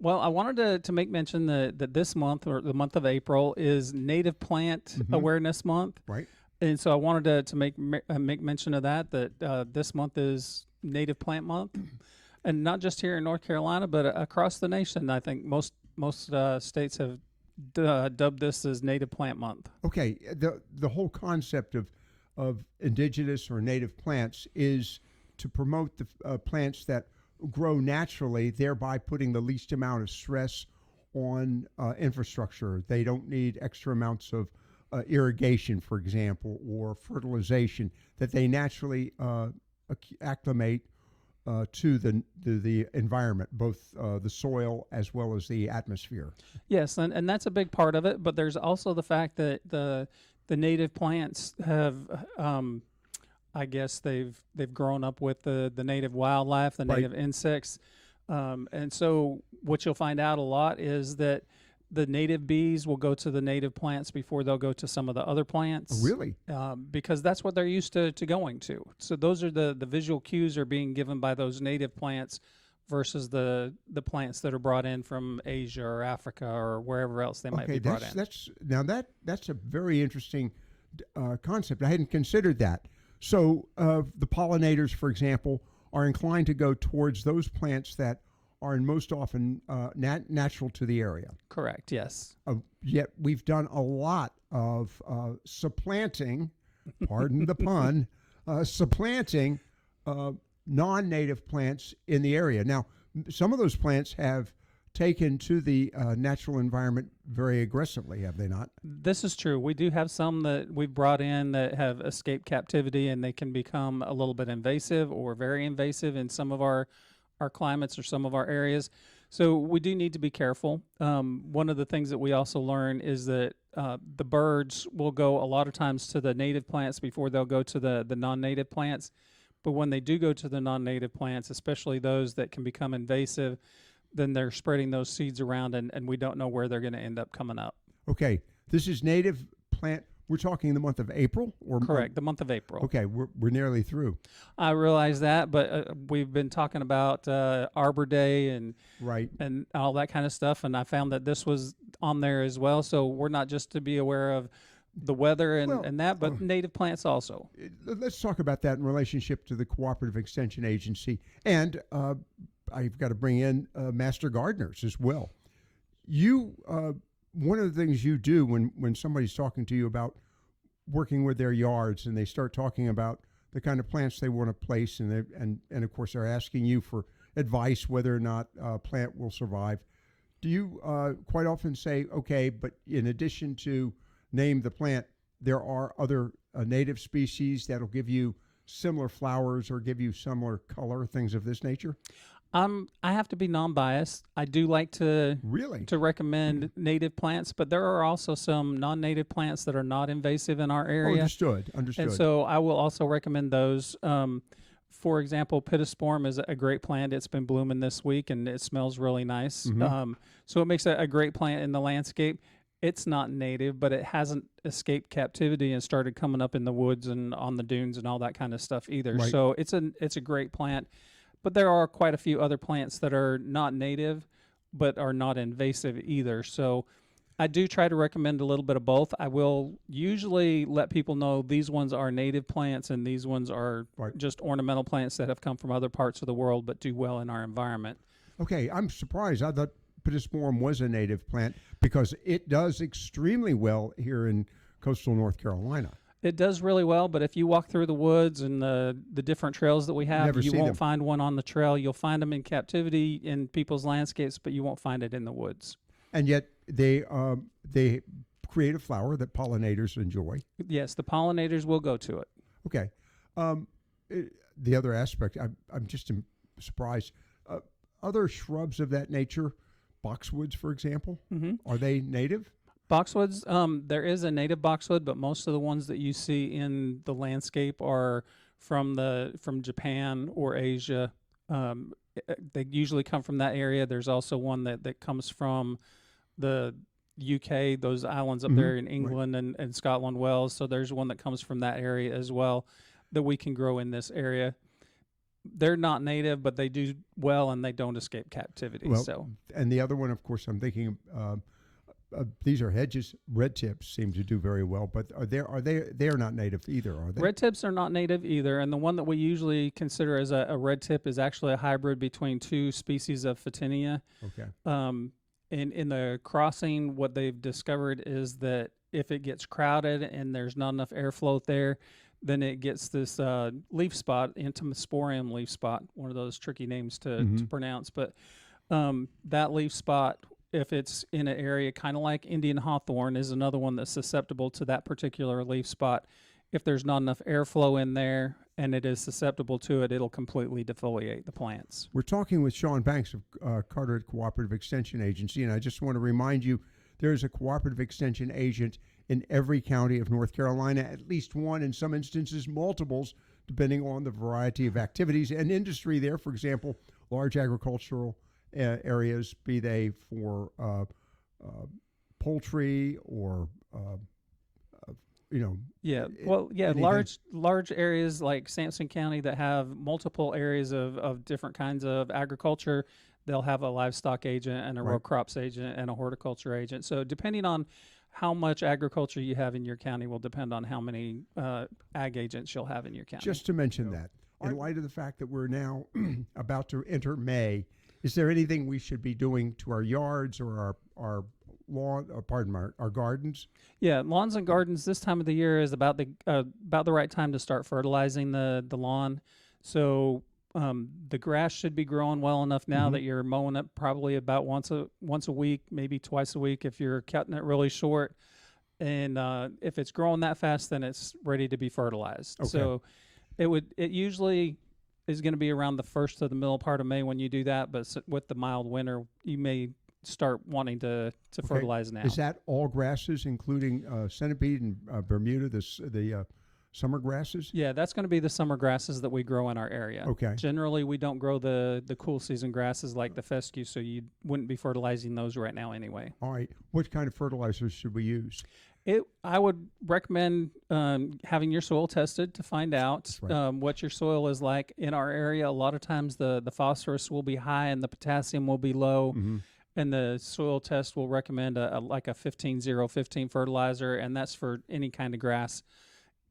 Well, I wanted to make mention that this month, or the month of April, is Native Plant Awareness Month. Right? And so I wanted to make mention of that this month is Native Plant Month, and not just here in North Carolina, but across the nation. I think most states have dubbed this as Native Plant Month. Okay. The whole concept of indigenous or native plants is to promote the plants that grow naturally, thereby putting the least amount of stress on infrastructure. They don't need extra amounts of irrigation, for example, or fertilization, that they naturally acclimate to the environment, both the soil as well as the atmosphere. Yes, and that's a big part of it. But there's also the fact that the native plants have, I guess they've grown up with the native wildlife, the Right. native insects, and so what you'll find out a lot is that the native bees will go to the native plants before they'll go to some of the other plants. Really? Because that's what they're used to going to. So those are the visual cues are being given by those native plants versus the plants that are brought in from Asia or Africa or wherever else they might Okay, be brought in. that's a very interesting concept. I hadn't considered that. So the pollinators, for example, are inclined to go towards those plants that are most often natural to the area. Correct. Yes. Yet we've done a lot of supplanting, pardon the pun, supplanting non-native plants in the area. Now, some of those plants have taken to the natural environment very aggressively, have they not? This is true. We do have some that we've brought in that have escaped captivity, and they can become a little bit invasive or very invasive in some of our climates or some of our areas. So we do need to be careful. One of the things that we also learn is that the birds will go a lot of times to the native plants before they'll go to the non-native plants. But when they do go to the non-native plants, especially those that can become invasive, then they're spreading those seeds around, and we don't know where they're going to end up coming up. Okay, this is native plant. We're talking the month of April, or Correct, the month of April. Okay, we're nearly through. I realize that, but we've been talking about Arbor Day and Right. and all that kind of stuff, and I found that this was on there as well. So we're not just to be aware of the weather Well, and that, but native plants also. Let's talk about that in relationship to the Cooperative Extension Agency, and I've got to bring in master gardeners as well. You, one of the things you do when somebody's talking to you about working with their yards, and they start talking about the kind of plants they want to place, and of course they're asking you for advice whether or not a plant will survive. Do you quite often say, okay, but in addition to name the plant, there are other native species that'll give you similar flowers or give you similar color, things of this nature? I have to be non-biased. I do like Really? to recommend native plants, but there are also some non-native plants that are not invasive in our Oh, area. understood. And so I will also recommend those. For example, pittosporum is a great plant. It's been blooming this week, and it smells really nice. So it makes a great plant in the landscape. It's not native, but it hasn't escaped captivity and started coming up in the woods and on the dunes and all that kind of stuff either. Right. So it's a great plant. But there are quite a few other plants that are not native, but are not invasive either. So I do try to recommend a little bit of both. I will usually let people know these ones are native plants and these ones are Right. just ornamental plants that have come from other parts of the world but do well in our environment. Okay, I'm surprised. I thought pittosporum was a native plant because it does extremely well here in coastal North Carolina. It does really well, but if you walk through the woods and the different trails that we have, Never you see won't them. find one on the trail. You'll find them in captivity in people's landscapes, but you won't find it in the woods. And yet they create a flower that pollinators enjoy. Yes, the pollinators will go to it. Okay. The other aspect, I'm just surprised. Other shrubs of that nature, boxwoods, for example, are they native? Boxwoods, there is a native boxwood, but most of the ones that you see in the landscape are from Japan or Asia. They usually come from that area. There's also one that comes from the UK, those islands up there in England and Scotland, Wales. So there's one that comes from that area as well that we can grow in this area. they're not native, but they do well and they don't escape captivity. Well, So and the other one, of course, I'm thinking these are hedges. Red tips seem to do very well, but they are not native either, are they? red tips are not native either, and the one that we usually consider as a red tip is actually a hybrid between two species of Photinia. Okay. In the crossing, what they've discovered is that if it gets crowded and there's not enough airflow there, then it gets this leaf spot, Intimasporium leaf spot, one of those tricky names to pronounce. But that leaf spot, if it's in an area kind of like Indian hawthorn, is another one that's susceptible to that particular leaf spot. If there's not enough airflow in there and it is susceptible to it, it'll completely defoliate the plants. We're talking with Shawn Banks of Carteret Cooperative Extension Agency, and I just want to remind you there's a cooperative extension agent in every county of North Carolina, at least one, in some instances multiples, depending on the variety of activities and industry there. For example, large agricultural areas, be they for poultry or anything. large areas like Sampson County that have multiple areas of different kinds of agriculture. They'll have a livestock agent and a row crops agent and a horticulture agent. So depending on how much agriculture you have in your county will depend on how many ag agents you'll have in your county. Just to mention that, in light of the fact that we're now about to enter May, is there anything we should be doing to our yards or our lawn? Our gardens? Yeah, lawns and gardens this time of the year is about the right time to start fertilizing the lawn. So the grass should be growing well enough now that you're mowing it probably about once a week, maybe twice a week if you're cutting it really short. And if it's growing that fast, then it's ready to be fertilized. Okay. So it usually is going to be around the first to the middle part of May when you do that. But with the mild winter, you may start wanting to fertilize now. Is that all grasses, including centipede and Bermuda, the summer grasses? Yeah, that's going to be the summer grasses that we grow in our area. Okay. Generally, we don't grow the cool season grasses like the fescue, so you wouldn't be fertilizing those right now anyway. All right. What kind of fertilizers should we use? I would recommend having your soil tested to find out what your soil is like. In our area, a lot of times the phosphorus will be high and the potassium will be low. And the soil test will recommend a 15-0-15 fertilizer, and that's for any kind of grass.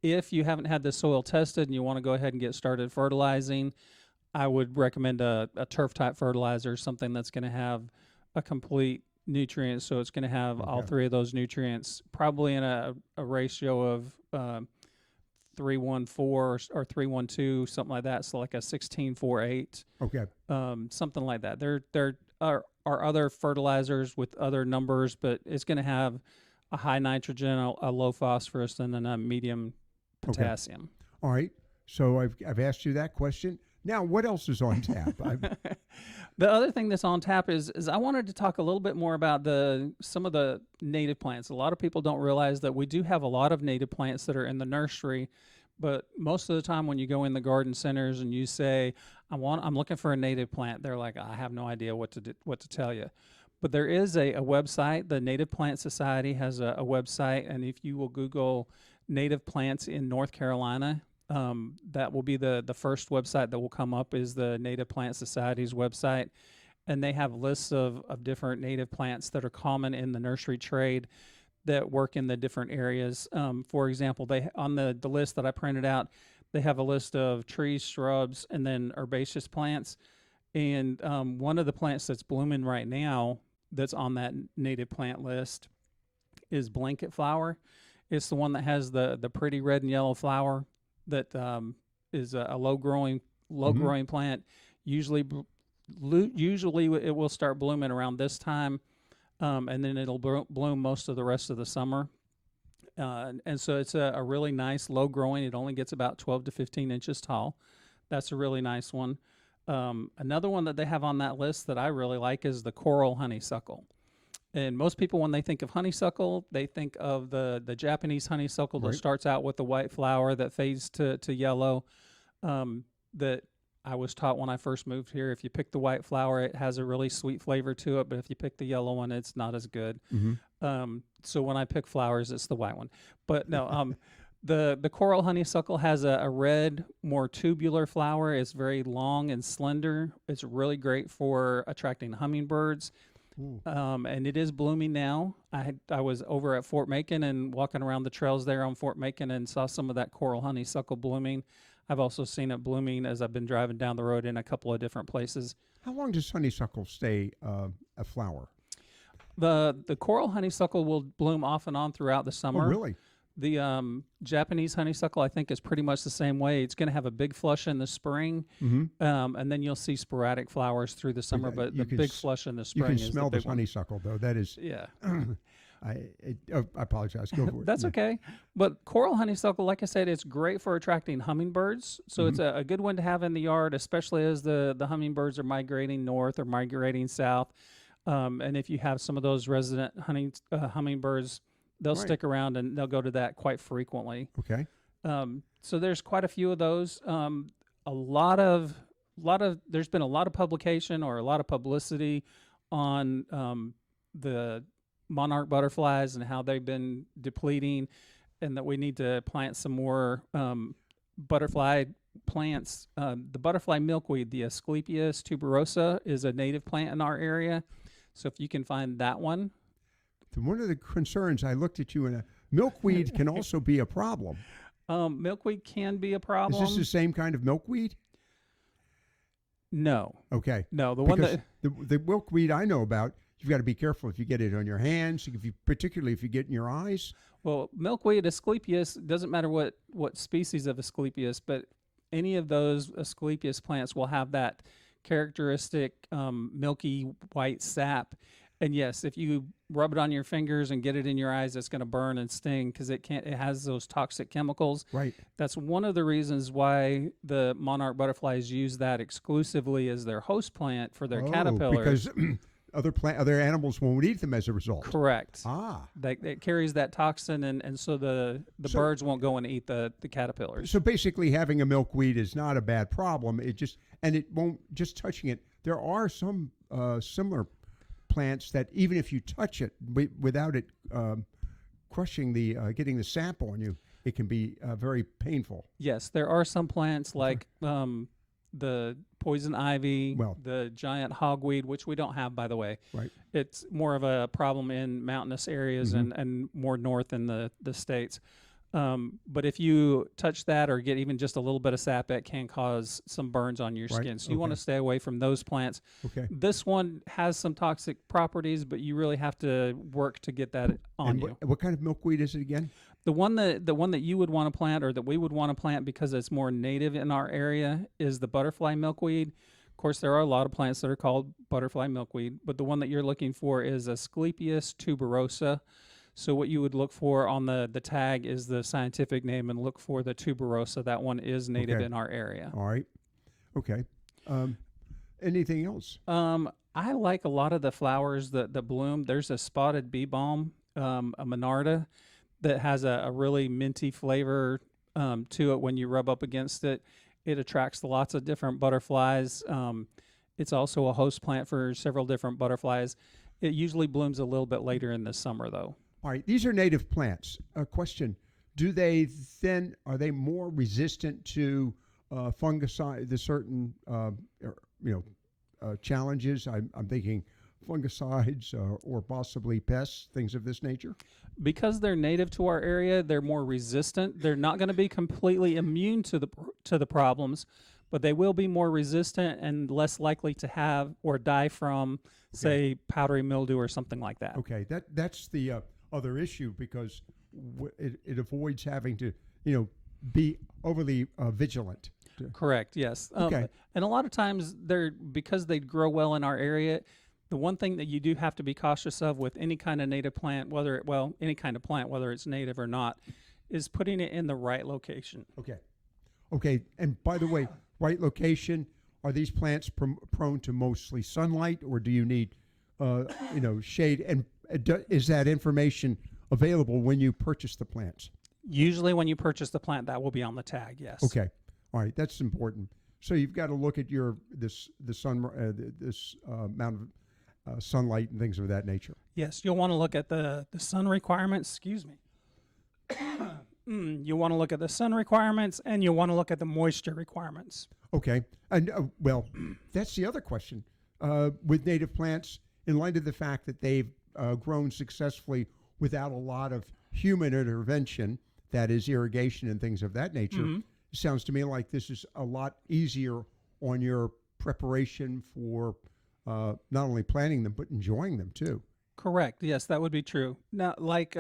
If you haven't had the soil tested and you want to go ahead and get started fertilizing, I would recommend a turf type fertilizer, something that's going to have a complete nutrient. So it's going to have all three of those nutrients, probably in a ratio of 3-1-4 or 3-1-2, something like that. So like a 16-4-8. Okay. Something like that. There are other fertilizers with other numbers, but it's going to have a high nitrogen, a low phosphorus, and then a medium potassium. Okay. All right. So I've asked you that question. Now, what else is on tap? The other thing that's on tap is I wanted to talk a little bit more about some of the native plants. A lot of people don't realize that we do have a lot of native plants that are in the nursery, but most of the time when you go in the garden centers and you say, I'm looking for a native plant, they're like, I have no idea what to tell you. But there is a website. The Native Plant Society has a website, and if you will Google native plants in North Carolina, that will be the first website that will come up is the Native Plant Society's website. And they have lists of different native plants that are common in the nursery trade that work in the different areas. For example, on the list that I printed out, they have a list of trees, shrubs, and then herbaceous plants. And one of the plants that's blooming right now that's on that native plant list is blanket flower. It's the one that has the pretty red and yellow flower that is a low growing plant. Usually it will start blooming around this time, and then it'll bloom most of the rest of the summer. And so it's a really nice low growing. It only gets about 12 to 15 inches tall. That's a really nice one. Another one that they have on that list that I really like is the coral honeysuckle. And most people, when they think of honeysuckle, they think of the Japanese honeysuckle that starts out with the white flower that fades to yellow. That I was taught when I first moved here, if you pick the white flower, it has a really sweet flavor to it. But if you pick the yellow one, it's not as good. So when I pick flowers, it's the white one. But no, The coral honeysuckle has a red, more tubular flower. It's very long and slender. It's really great for attracting hummingbirds. Ooh. And it is blooming now. I was over at Fort Macon and walking around the trails there on Fort Macon and saw some of that coral honeysuckle blooming. I've also seen it blooming as I've been driving down the road in a couple of different places. How long does honeysuckle stay a flower? The coral honeysuckle will bloom off and on throughout the summer. Oh, really? The Japanese honeysuckle, I think, is pretty much the same way. It's going to have a big flush in the spring, and then you'll see sporadic flowers through the summer. But you the can big flush in the You spring can is smell the this big one. honeysuckle, though. That is, Yeah, I apologize. Go for it. that's Yeah. okay. But coral honeysuckle, like I said, it's great for attracting hummingbirds. So it's a good one to have in the yard, especially as the hummingbirds are migrating north or migrating south. And if you have some of those resident hummingbirds, they'll Right. stick around and they'll go to that quite frequently. Okay. So there's quite a few of those. There's been a lot of publication or a lot of publicity on the monarch butterflies and how they've been depleting, and that we need to plant some more butterfly plants. The butterfly milkweed, the Asclepias tuberosa, is a native plant in our area. So if you can find that one. One of the concerns, I looked at you, and milkweed can also be a problem. Milkweed can be a problem. Is this the same kind of milkweed? No. Okay. No, the one Because that the milkweed I know about, you've got to be careful if you get it on your hands, particularly if you get in your eyes. Well, milkweed, Asclepias, doesn't matter what species of Asclepias, but any of those Asclepias plants will have that characteristic milky white sap. And yes, if you rub it on your fingers and get it in your eyes, it's going to burn and sting because it has those toxic chemicals. Right. That's one of the reasons why the monarch butterflies use that exclusively as their host plant for their caterpillars. Because other animals won't eat them as a result. Correct. Ah. It carries that toxin, and so the birds won't go and eat the caterpillars. So basically, having a milkweed is not a bad problem. It won't, just touching it. There are some similar plants that even if you touch it without it crushing getting the sap on you, it can be very painful. Yes, there are some plants like the poison ivy, Well. the giant hogweed, which we don't have, by the way. Right. It's more of a problem in mountainous areas and more north in the States. But if you touch that or get even just a little bit of sap, it can cause some burns on your Right. skin. So you want to stay away from those plants. Okay. This one has some toxic properties, but you really have to work to get that on And you. what kind of milkweed is it again? The one that you would want to plant, or that we would want to plant because it's more native in our area, is the butterfly milkweed. Of course, there are a lot of plants that are called butterfly milkweed, but the one that you're looking for is Asclepias tuberosa. So what you would look for on the tag is the scientific name, and look for the tuberosa. That one is native Okay. in our area. All right. Okay. Anything else? I like a lot of the flowers that bloom. There's a spotted bee balm, a monarda, that has a really minty flavor to it when you rub up against it. It attracts lots of different butterflies. It's also a host plant for several different butterflies. It usually blooms a little bit later in the summer, though. All right. These are native plants. A question: are they more resistant to fungicide? The certain challenges. I'm thinking fungicides or possibly pests, things of this nature. Because they're native to our area, they're more resistant. They're not going to be completely immune to the problems, but they will be more resistant and less likely to have or die from, say, powdery mildew or something like that. Okay, that's the other issue, because it avoids having to be overly vigilant. Correct. Yes. Okay. And a lot of times because they grow well in our area. The one thing that you do have to be cautious of with any kind of native plant, whether it's native or not, is putting it in the right location. Okay. And by the way, right location. Are these plants prone to mostly sunlight, or do you need, shade? And is that information available when you purchase the plants? Usually, when you purchase the plant, that will be on the tag. Yes. Okay. All right. That's important. So you've got to look at this amount of sunlight and things of that nature. Yes, you'll want to look at the sun requirements. Excuse me. You want to look at the sun requirements and you want to look at the moisture requirements. Okay. And well, that's the other question. With native plants, in light of the fact that they've grown successfully without a lot of human intervention, that is irrigation and things of that nature, it sounds to me like this is a lot easier on your preparation for not only planting them, but enjoying them too. Correct. Yes, that would be true. Now, like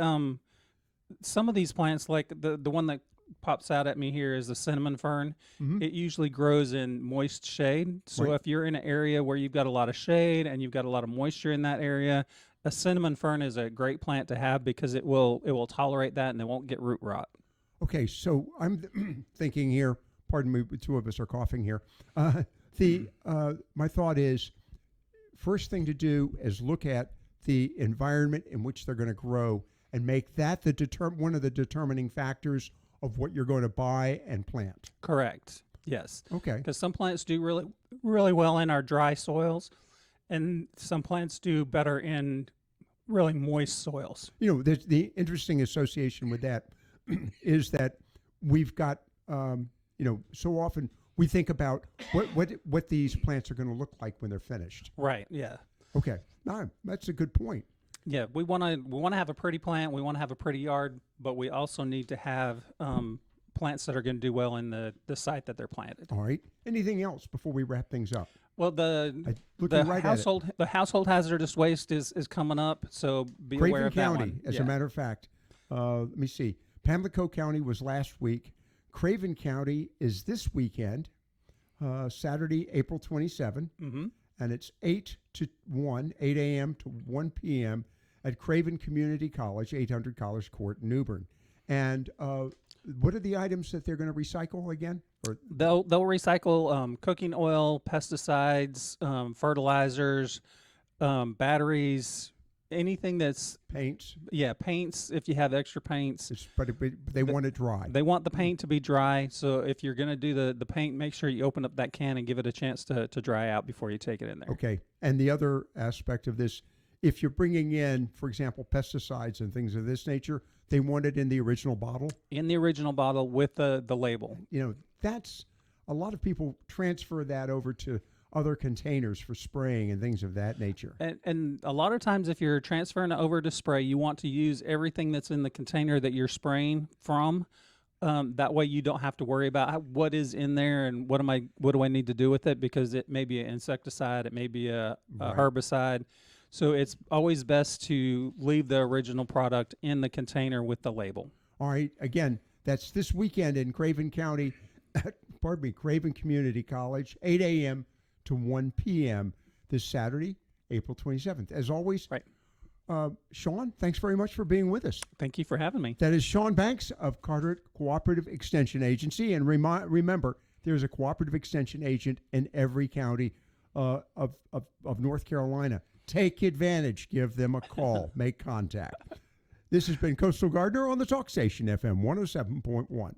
some of these plants, like the one that pops out at me here is the cinnamon fern. It usually grows in moist shade. So Right. if you're in an area where you've got a lot of shade and you've got a lot of moisture in that area, a cinnamon fern is a great plant to have because it will tolerate that and it won't get root rot. Okay, so I'm thinking here. Pardon me, the two of us are coughing here. My thought is, first thing to do is look at the environment in which they're going to grow and make that one of the determining factors of what you're going to buy and plant. Correct. Yes. Okay. Because some plants do really, really well in our dry soils, and some plants do better in really moist soils. You know, there's the interesting association with that is that we've got, so often we think about what these plants are going to look like when they're finished. Right. Yeah. Okay. No, that's a good point. Yeah. We want to have a pretty plant. We want to have a pretty yard, but we also need to have plants that are going to do well in the site that they're planted. All right. Anything else before we wrap things up? Well, the household hazardous waste is coming up, so be aware of County, that one. as a matter of fact, let me see. Pamlico County was last week. Craven County is this weekend, Saturday, April 27, and it's 8 a.m. to 1 p.m. at Craven Community College, 800 College Court, New Bern. And what are the items that they're going to recycle again? Or They'll recycle cooking oil, pesticides, fertilizers, batteries, anything that's paints? paints. If you have extra paints, But they want it dry. they want the paint to be dry. So if you're going to do the paint, make sure you open up that can and give it a chance to dry out before you take it in there. Okay. And the other aspect of this, if you're bringing in, for example, pesticides and things of this nature, they want it in the original bottle. In the original bottle with the label. You know, that's a lot of people transfer that over to other containers for spraying and things of that nature. And a lot of times if you're transferring it over to spray, you want to use everything that's in the container that you're spraying from. That way you don't have to worry about what is in there and what do I need to do with it, because it may be an insecticide, it may be a herbicide. So it's always best to leave the original product in the container with the label. All right. Again, that's this weekend in Craven County, Craven Community College, 8 a.m. to 1 p.m. this Saturday, April 27th. As always, Right. Shawn, thanks very much for being with us. Thank you for having me. That is Shawn Banks of Carteret Cooperative Extension Agency. And remember, there's a cooperative extension agent in every county of North Carolina. Take advantage. Give them a call. Make contact. This has been Coastal Gardener on the Talk Station, FM 107.1.